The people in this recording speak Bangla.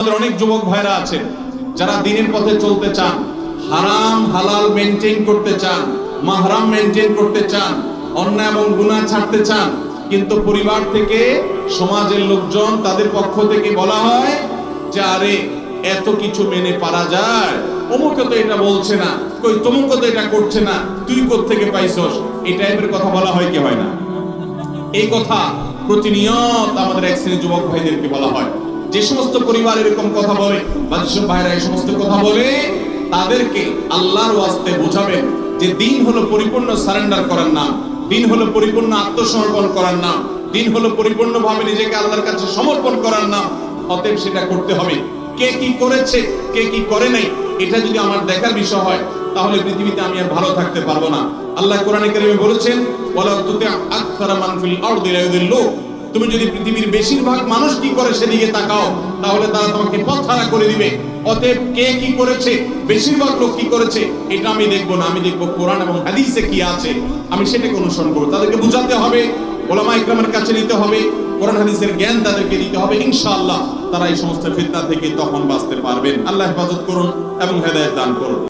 অনেক যুবক ভাইরা আছেন যারা দ্বীনের পথে চলতে চান, হারাম হালাল মেইনটেইন করতে চান, মাহরাম মেইনটেইন করতে চান, অন্যায় এবং গুনাহ ছাড়তে চান, কিন্তু পরিবার থেকে, সমাজের লোকজন, তাদের পক্ষ থেকে বলা হয় যে আরে এত কিছু মেনে পারা যায়, অমুকে তো এটা বলছে না, কই তমুকে তো এটা করছে না, তুই কোত্থেকে পাইছস, এই টাইপের কথা বলা হয় কি হয় না? এই কথা প্রতিনিয়ত আমাদের এক শ্রেণীর যুবক ভাইদেরকে বলা হয়। যে সমস্ত পরিবার এরকম কথা বলে বা যেসব ভাইরা এই সমস্ত কথা বলে, তাদেরকে আল্লাহর ওয়াস্তে বোঝাবেন যে দ্বীন হলো পরিপূর্ণ সারেন্ডার করার নাম, দ্বীন হলো পরিপূর্ণ আত্মসমর্পণ করার নাম, দ্বীন হলো পরিপূর্ণভাবে নিজেকে আল্লাহর কাছে সমর্পণ করার নাম। অতএব সেটা করতে হবে। কে কি করেছে, কে কি করে নাই, এটা যদি আমার দেখার বিষয় হয়, তাহলে পৃথিবীতে আমি আর ভালো থাকতে পারবো না। আল্লাহ কোরআনে কারীমে বলেছেন, ওয়ালা তুতি আকসারা মান ফিল আরদি লা ইউদিল্লু, তুমি যদি পৃথিবীর বেশিরভাগ মানুষ কি করে সেদিকে তাকাও, তাহলে তারা তোমাকে পথহারা করে দিবে। অতএব কে কি করেছে, বেশিরভাগ লোক কি করেছে, এটা আমি দেখবো না, আমি দেখবো কোরআন এবং হাদিসে কি আছে, আমি সেটাকে অনুসরণ করবো। তাদেরকে বুঝাতে হবে, উলামা ইকরামের কাছে নিতে হবে, কোরআন হাদিসের জ্ঞান তাদেরকে দিতে হবে। ইনশাআল্লাহ তারা এই সমস্ত ফিতনা থেকে তখন বাঁচতে পারবেন। আল্লাহ হেফাজত করুন এবং হেদায়েত দান করুন।